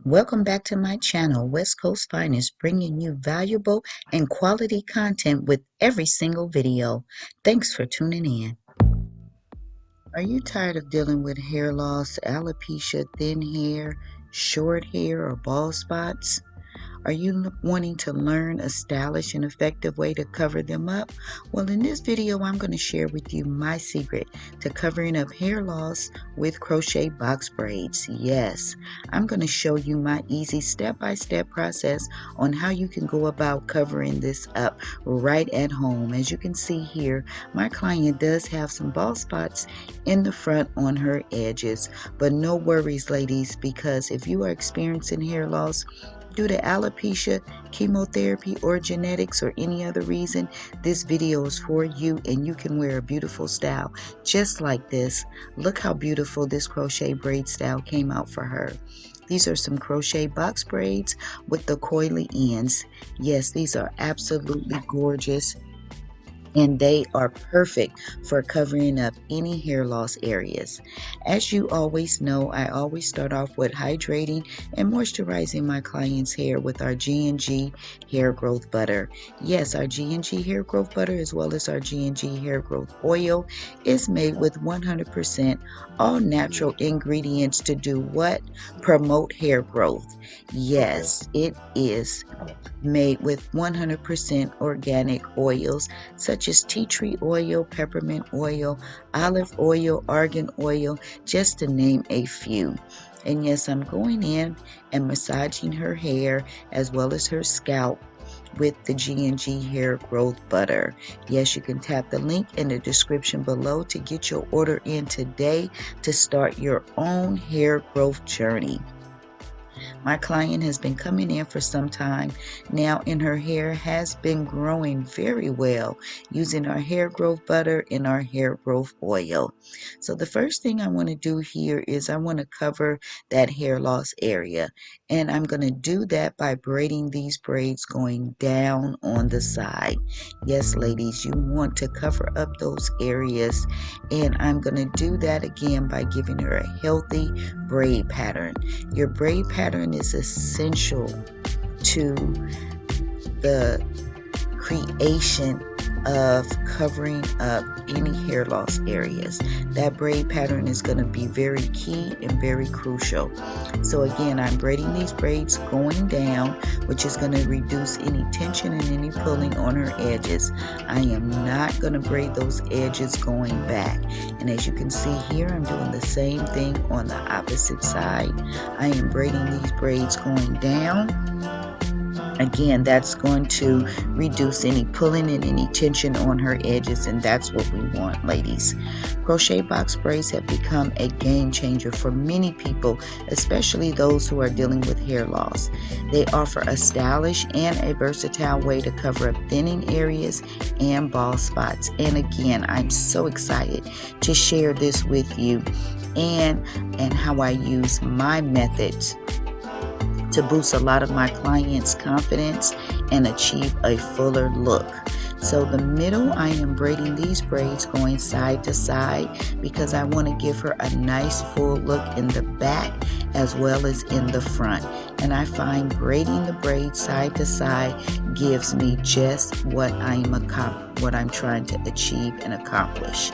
Welcome back to my channel, West Coast Finest, bringing you valuable and quality content with every single video. Thanks for tuning in. Are you tired of dealing with hair loss, alopecia, thin hair, short hair, or bald spots? Are you wanting to learn a stylish and effective way to cover them up? Well, in this video, I'm going to share with you my secret to covering up hair loss with crochet box braids. Yes, I'm going to show you my easy step-by-step process on how you can go about covering this up right at home. As you can see here, my client does have some bald spots in the front on her edges, but no worries, ladies, because if you are experiencing hair loss due to alopecia, chemotherapy, or genetics, or any other reason, this video is for you, and you can wear a beautiful style just like this. Look how beautiful this crochet braid style came out for her. These are some crochet box braids with the coily ends. Yes, these are absolutely gorgeous, and they are perfect for covering up any hair loss areas. As you always know, I always start off with hydrating and moisturizing my clients' hair with our G&G hair growth butter. Yes, our G&G hair growth butter, as well as our G&G hair growth oil, is made with 100% all natural ingredients to do what? Promote hair growth. Yes, it is made with 100% organic oils such as tea tree oil, peppermint oil, olive oil, argan oil, just to name a few. And yes, I'm going in and massaging her hair as well as her scalp with the G&G hair growth butter. Yes, you can tap the link in the description below to get your order in today to start your own hair growth journey. My client has been coming in for some time now, and her hair has been growing very well using our hair growth butter and our hair growth oil. So the first thing I want to do here is I want to cover that hair loss area, and I'm going to do that by braiding these braids going down on the side. Yes, ladies, you want to cover up those areas, and I'm going to do that again by giving her a healthy braid pattern. Your braid pattern is essential to the creation of covering up any hair loss areas. That braid pattern is going to be very key and very crucial. So again, I'm braiding these braids going down, which is going to reduce any tension and any pulling on her edges. I am not going to braid those edges going back. And as you can see here, I'm doing the same thing on the opposite side. I am braiding these braids going down. Again, that's going to reduce any pulling and any tension on her edges, and that's what we want, ladies. Crochet box braids have become a game changer for many people, especially those who are dealing with hair loss. They offer a stylish and a versatile way to cover up thinning areas and bald spots. And again, I'm so excited to share this with you and how I use my methods to boost a lot of my clients' confidence and achieve a fuller look. So the middle, I am braiding these braids going side to side because I want to give her a nice full look in the back as well as in the front. And I find braiding the braids side to side gives me just what I'm trying to achieve and accomplish.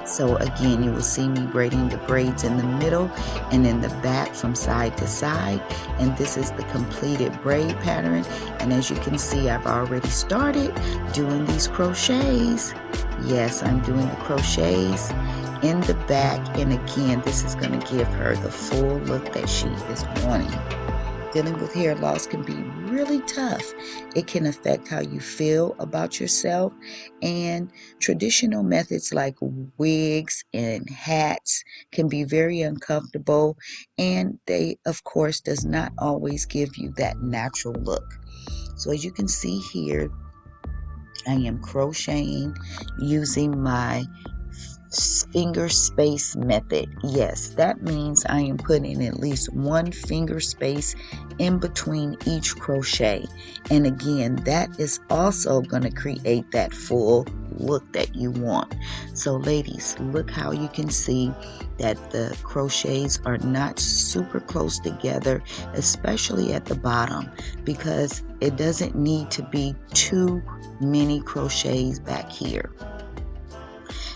So again, you will see me braiding the braids in the middle and in the back from side to side. And this is the completed braid pattern. And as you can see, I've already started doing these crochets. Yes, I'm doing the crochets in the back. And again, this is going to give her the full look that she is wanting. Dealing with hair loss can be really tough. It can affect how you feel about yourself, and traditional methods like wigs and hats can be very uncomfortable, and they of course does not always give you that natural look. So as you can see here, I am crocheting using my finger space method. Yes, that means I am putting at least one finger space in between each crochet. And again, that is also going to create that full look that you want. So ladies, look how you can see that the crochets are not super close together, especially at the bottom, because it doesn't need to be too many crochets back here.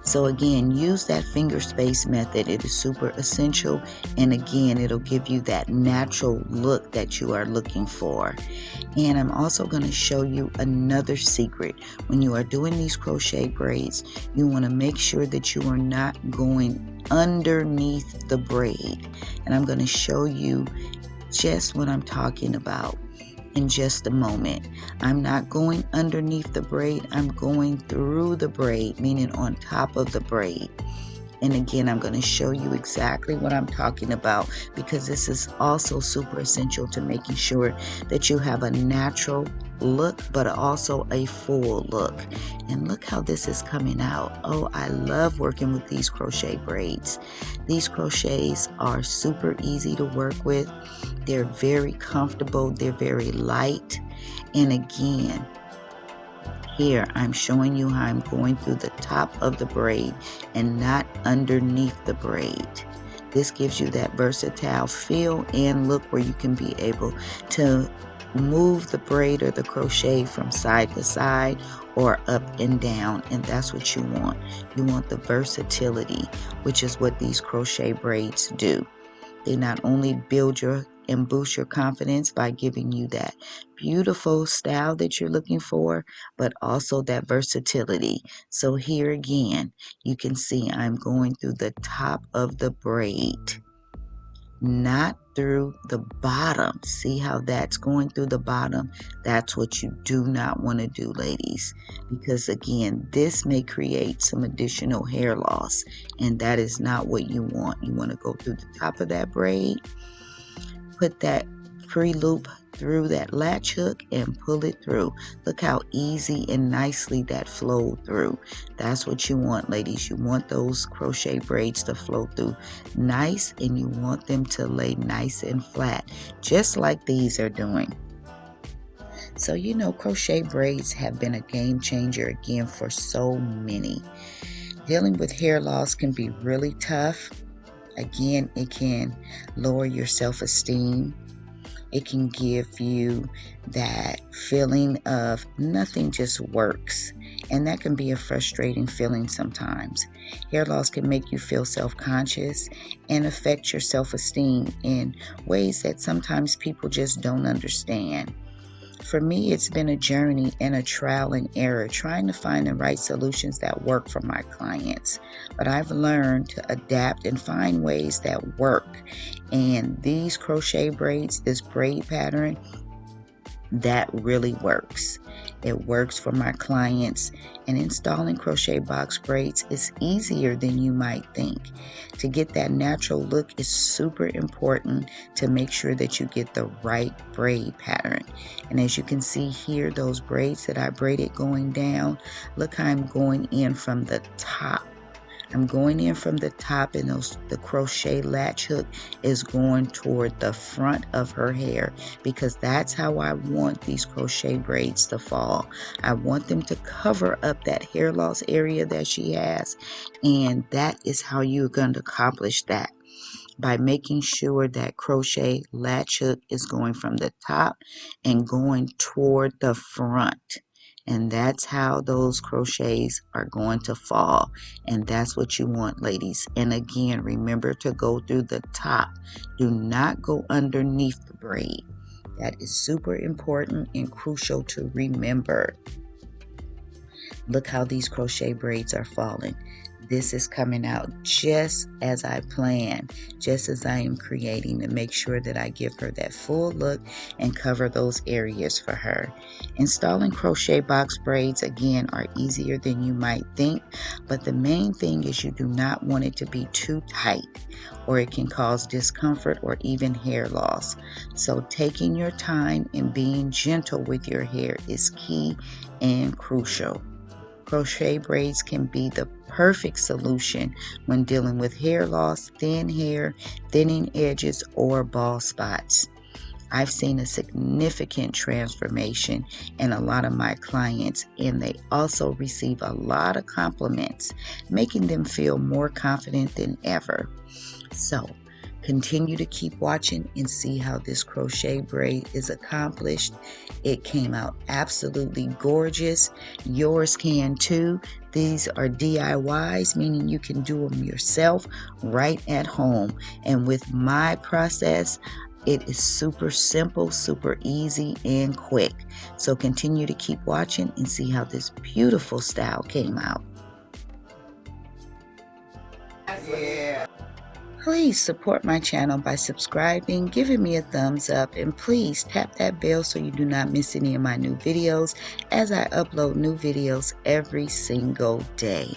So again, use that finger space method. It is super essential, and again, it'll give you that natural look that you are looking for. And I'm also going to show you another secret. When you are doing these crochet braids, you want to make sure that you are not going underneath the braid. And I'm going to show you just what I'm talking about in just a moment. I'm not going underneath the braid, I'm going through the braid, meaning on top of the braid. And again, I'm going to show you exactly what I'm talking about, because this is also super essential to making sure that you have a natural look, but also a full look. And look how this is coming out. Oh, I love working with these crochet braids. These crochets are super easy to work with. They're very comfortable. They're very light. And again, here I'm showing you how I'm going through the top of the braid and not underneath the braid. This gives you that versatile feel and look where you can be able to move the braid or the crochet from side to side or up and down, and that's what you want. You want the versatility, which is what these crochet braids do. They not only build your and boost your confidence by giving you that beautiful style that you're looking for, but also that versatility. So here again, you can see I'm going through the top of the braid, not through the bottom. See how that's going through the bottom? That's what you do not want to do, ladies, because again, this may create some additional hair loss, and that is not what you want. You want to go through the top of that braid, put that free loop through that latch hook and pull it through. Look how easy and nicely that flowed through. That's what you want, ladies. You want those crochet braids to flow through nice, and you want them to lay nice and flat, just like these are doing. So you know, crochet braids have been a game changer again for so many. Dealing with hair loss can be really tough. Again, it can lower your self-esteem. It can give you that feeling of nothing just works. And that can be a frustrating feeling sometimes. Hair loss can make you feel self-conscious and affect your self-esteem in ways that sometimes people just don't understand. For me, it's been a journey and a trial and error trying to find the right solutions that work for my clients. But I've learned to adapt and find ways that work. And these crochet braids, this braid pattern, that really works. It works for my clients, and installing crochet box braids is easier than you might think. To get that natural look is super important to make sure that you get the right braid pattern. And as you can see here, those braids that I braided going down, look how I'm going in from the top. I'm going in from the top, and the crochet latch hook is going toward the front of her hair, because that's how I want these crochet braids to fall. I want them to cover up that hair loss area that she has, and that is how you're going to accomplish that, by making sure that crochet latch hook is going from the top and going toward the front. And that's how those crochets are going to fall. And that's what you want, ladies. And again, remember to go through the top. Do not go underneath the braid. That is super important and crucial to remember. Look how these crochet braids are falling. This is coming out just as I planned, just as I am creating, to make sure that I give her that full look and cover those areas for her. Installing crochet box braids, again, are easier than you might think, but the main thing is you do not want it to be too tight, or it can cause discomfort or even hair loss. So taking your time and being gentle with your hair is key and crucial. Crochet braids can be the perfect solution when dealing with hair loss, thin hair, thinning edges, or bald spots. I've seen a significant transformation in a lot of my clients, and they also receive a lot of compliments, making them feel more confident than ever. So, continue to keep watching and see how this crochet braid is accomplished. It came out absolutely gorgeous. Yours can too. These are DIYs, meaning you can do them yourself right at home. And with my process, it is super simple, super easy, and quick. So continue to keep watching and see how this beautiful style came out. Yeah. Please support my channel by subscribing, giving me a thumbs up, and please tap that bell so you do not miss any of my new videos as I upload new videos every single day.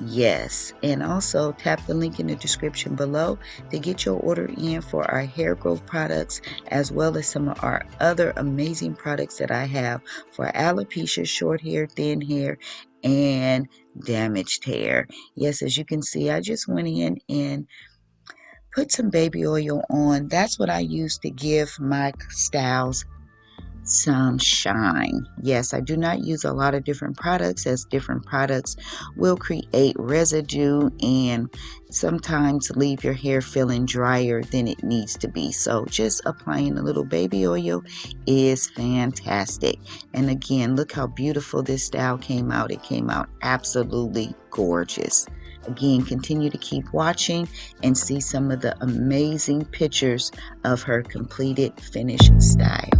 Yes, and also tap the link in the description below to get your order in for our hair growth products, as well as some of our other amazing products that I have for alopecia, short hair, thin hair, and damaged hair. Yes, as you can see, I just went in and put some baby oil on. That's what I use to give my styles some shine. Yes, I do not use a lot of different products, as different products will create residue and sometimes leave your hair feeling drier than it needs to be. So just applying a little baby oil is fantastic. And again, look how beautiful this style came out. It came out absolutely gorgeous. Again, continue to keep watching and see some of the amazing pictures of her completed finished style.